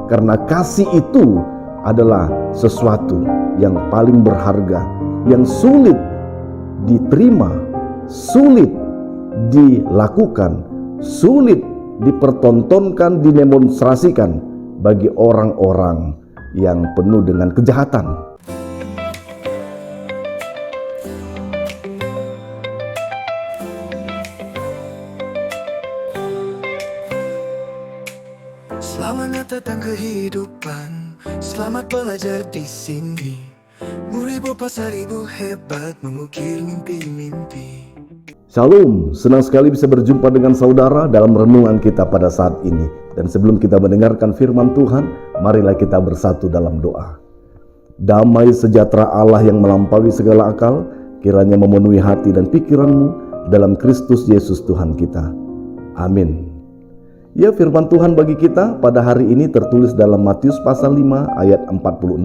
Karena kasih itu adalah sesuatu yang paling berharga, yang sulit diterima, sulit dilakukan, sulit dipertontonkan, didemonstrasikan bagi orang-orang yang penuh dengan kejahatan. Selamat datang kehidupan, selamat belajar di sini. Beribu pasar ibu hebat mengukir mimpi-mimpi. Shalom, senang sekali bisa berjumpa dengan saudara dalam renungan kita pada saat ini. Dan sebelum kita mendengarkan firman Tuhan, marilah kita bersatu dalam doa. Damai sejahtera Allah yang melampaui segala akal, kiranya memenuhi hati dan pikiranmu dalam Kristus Yesus Tuhan kita. Amin. Ya, firman Tuhan bagi kita pada hari ini tertulis dalam Matius pasal 5 ayat 46.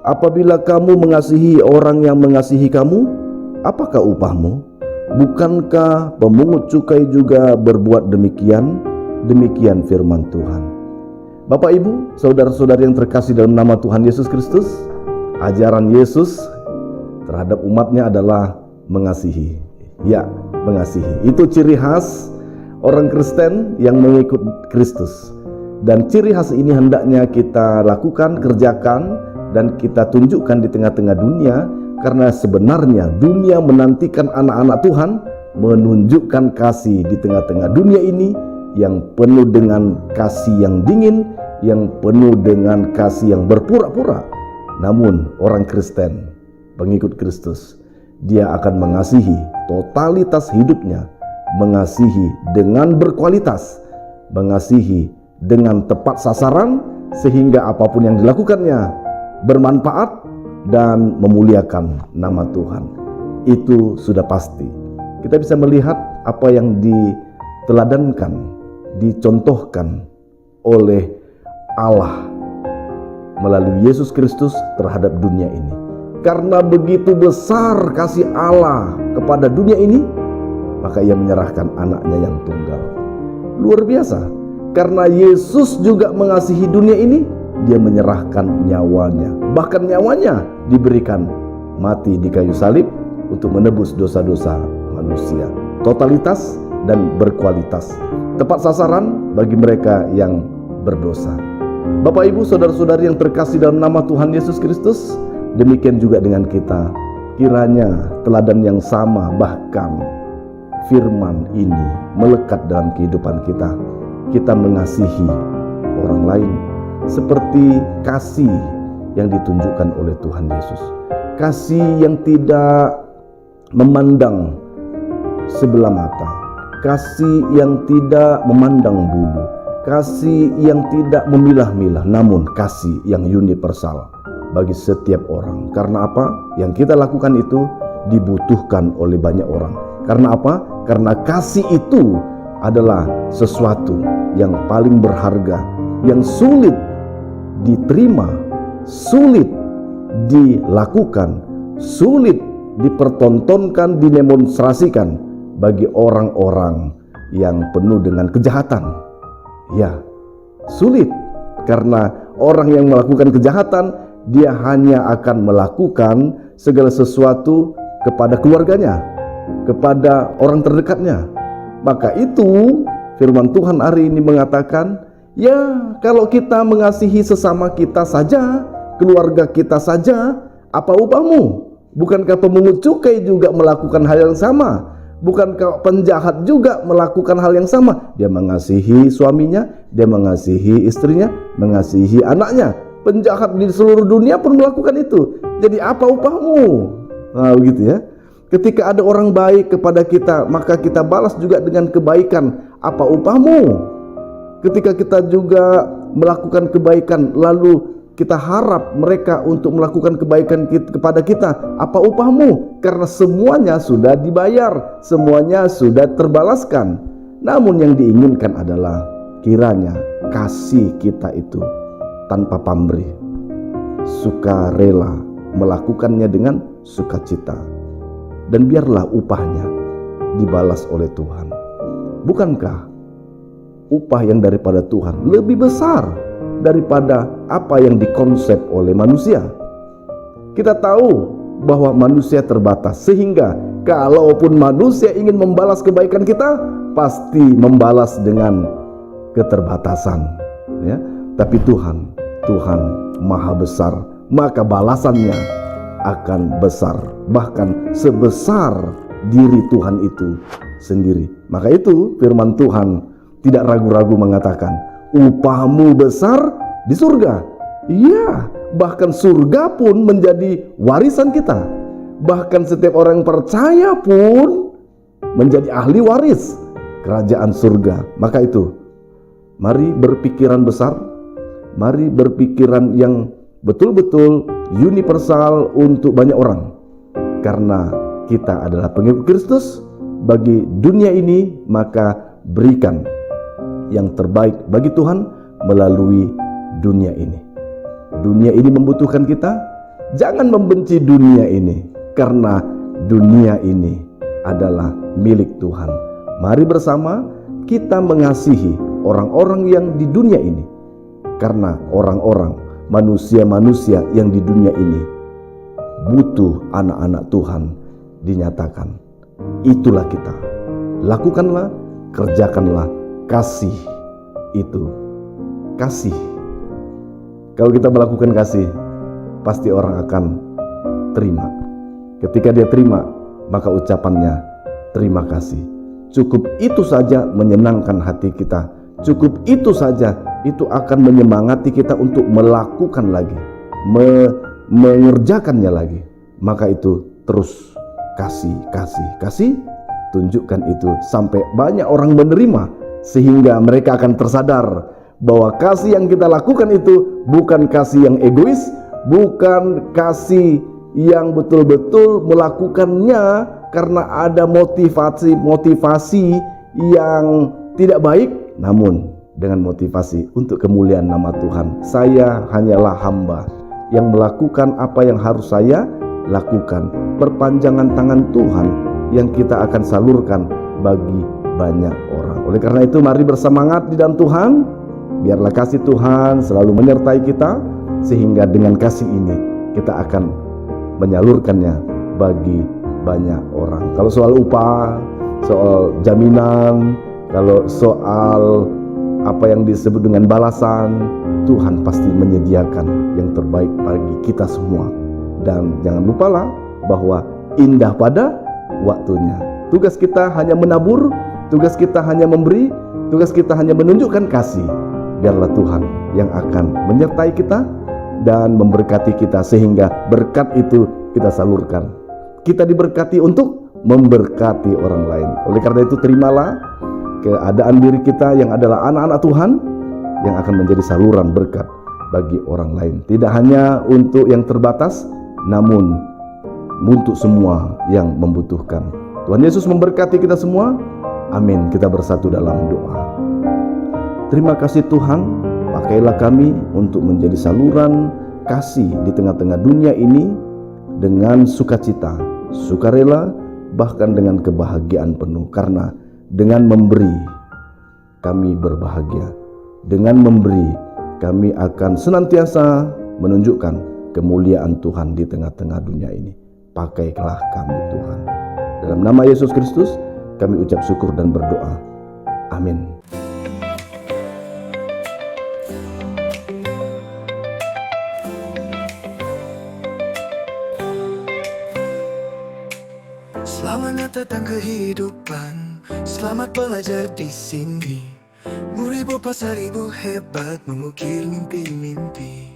Apabila kamu mengasihi orang yang mengasihi kamu, apakah upahmu? Bukankah pemungut cukai juga berbuat demikian? Demikian firman Tuhan. Bapak, Ibu, saudara-saudari yang terkasih dalam nama Tuhan Yesus Kristus, ajaran Yesus terhadap umatnya adalah mengasihi. Ya, mengasihi. Itu ciri khas orang Kristen yang mengikut Kristus. Dan ciri khas ini hendaknya kita lakukan, kerjakan, dan kita tunjukkan di tengah-tengah dunia. Karena sebenarnya dunia menantikan anak-anak Tuhan menunjukkan kasih di tengah-tengah dunia ini yang penuh dengan kasih yang dingin, yang penuh dengan kasih yang berpura-pura. Namun orang Kristen, pengikut Kristus, dia akan mengasihi totalitas hidupnya, mengasihi dengan berkualitas, mengasihi dengan tepat sasaran, sehingga apapun yang dilakukannya bermanfaat dan memuliakan nama Tuhan. Itu sudah pasti. Kita bisa melihat apa yang diteladankan, dicontohkan oleh Allah melalui Yesus Kristus terhadap dunia ini. Karena begitu besar kasih Allah kepada dunia ini, maka ia menyerahkan anaknya yang tunggal. Luar biasa. Karena Yesus juga mengasihi dunia ini, dia menyerahkan nyawanya. Bahkan nyawanya diberikan mati di kayu salib untuk menebus dosa-dosa manusia. Totalitas dan berkualitas. Tepat sasaran bagi mereka yang berdosa. Bapak, Ibu, saudara-saudari yang terkasih dalam nama Tuhan Yesus Kristus, demikian juga dengan kita. Kiranya teladan yang sama, bahkan firman ini melekat dalam kehidupan kita. Kita mengasihi orang lain seperti kasih yang ditunjukkan oleh Tuhan Yesus. Kasih yang tidak memandang sebelah mata, kasih yang tidak memandang bulu, kasih yang tidak memilah-milah, namun kasih yang universal bagi setiap orang. Karena apa? Yang kita lakukan itu dibutuhkan oleh banyak orang. Karena apa? Karena kasih itu adalah sesuatu yang paling berharga, yang sulit diterima, sulit dilakukan, sulit dipertontonkan, didemonstrasikan bagi orang-orang yang penuh dengan kejahatan. Ya, sulit. Karena orang yang melakukan kejahatan, dia hanya akan melakukan segala sesuatu kepada keluarganya, kepada orang terdekatnya. Maka itu firman Tuhan hari ini mengatakan, ya, kalau kita mengasihi sesama kita saja, keluarga kita saja, apa upahmu? Bukankah pemungut cukai juga melakukan hal yang sama? Bukankah penjahat juga melakukan hal yang sama? Dia mengasihi suaminya, dia mengasihi istrinya, mengasihi anaknya. Penjahat di seluruh dunia pun melakukan itu. Jadi apa upahmu? Nah, begitu ya. Ketika ada orang baik kepada kita, maka kita balas juga dengan kebaikan. Apa upahmu? Ketika kita juga melakukan kebaikan, lalu kita harap mereka untuk melakukan kebaikan kepada kita, apa upahmu? Karena semuanya sudah dibayar, semuanya sudah terbalaskan. Namun yang diinginkan adalah kiranya kasih kita itu tanpa pamrih, sukarela, melakukannya dengan sukacita, dan biarlah upahnya dibalas oleh Tuhan. Bukankah upah yang daripada Tuhan lebih besar daripada apa yang dikonsep oleh manusia. Kita tahu bahwa manusia terbatas, sehingga kalaupun manusia ingin membalas kebaikan kita, pasti membalas dengan keterbatasan, ya. Tapi Tuhan maha besar, maka balasannya akan besar, bahkan sebesar diri Tuhan itu sendiri. Maka itu firman Tuhan tidak ragu-ragu mengatakan, upahmu besar di surga. Iya, bahkan surga pun menjadi warisan kita. Bahkan setiap orang yang percaya pun menjadi ahli waris kerajaan surga. Maka itu, mari berpikiran besar, mari berpikiran yang betul-betul universal untuk banyak orang. Karena kita adalah pengikut Kristus bagi dunia ini, maka berikan yang terbaik bagi Tuhan melalui dunia ini. Dunia ini membutuhkan kita. Jangan membenci dunia ini, karena dunia ini adalah milik Tuhan. Mari bersama kita mengasihi orang-orang yang di dunia ini, karena orang-orang, manusia-manusia yang di dunia ini butuh anak-anak Tuhan dinyatakan. Itulah kita. Lakukanlah, kerjakanlah kasih itu. Kasih. Kalau kita melakukan kasih, pasti orang akan terima. Ketika dia terima, maka ucapannya terima kasih. Cukup itu saja menyenangkan hati kita. Cukup itu saja, itu akan menyemangati kita untuk melakukan lagi, mengerjakannya lagi. Maka itu terus kasih. Tunjukkan itu sampai banyak orang menerima, sehingga mereka akan tersadar bahwa kasih yang kita lakukan itu bukan kasih yang egois, bukan kasih yang betul-betul melakukannya karena ada motivasi yang tidak baik, namun dengan motivasi untuk kemuliaan nama Tuhan. Saya hanyalah hamba yang melakukan apa yang harus saya lakukan, perpanjangan tangan Tuhan yang kita akan salurkan bagi banyak orang. Oleh karena itu, mari bersemangat di dalam Tuhan. Biarlah kasih Tuhan selalu menyertai kita, sehingga dengan kasih ini kita akan menyalurkannya bagi banyak orang. Kalau soal upah, soal jaminan, kalau soal apa yang disebut dengan balasan, Tuhan pasti menyediakan yang terbaik bagi kita semua. Dan jangan lupalah bahwa indah pada waktunya. Tugas kita hanya menabur, tugas kita hanya memberi, tugas kita hanya menunjukkan kasih. Biarlah Tuhan yang akan menyertai kita dan memberkati kita, sehingga berkat itu kita salurkan. Kita diberkati untuk memberkati orang lain. Oleh karena itu, terimalah keadaan diri kita yang adalah anak-anak Tuhan yang akan menjadi saluran berkat bagi orang lain. Tidak hanya untuk yang terbatas, namun untuk semua yang membutuhkan. Tuhan Yesus memberkati kita semua. Amin. Kita bersatu dalam doa. Terima kasih Tuhan, pakailah kami untuk menjadi saluran kasih di tengah-tengah dunia ini dengan sukacita, sukarela, bahkan dengan kebahagiaan penuh. Karena dengan memberi kami berbahagia. Dengan memberi kami akan senantiasa menunjukkan kemuliaan Tuhan di tengah-tengah dunia ini. Pakailah kami Tuhan. Dalam nama Yesus Kristus kami ucap syukur dan berdoa. Amin. Selamat datang kehidupan, selamat belajar di sini. 1000 pasal 1000 hebat mengukir mimpi-mimpi.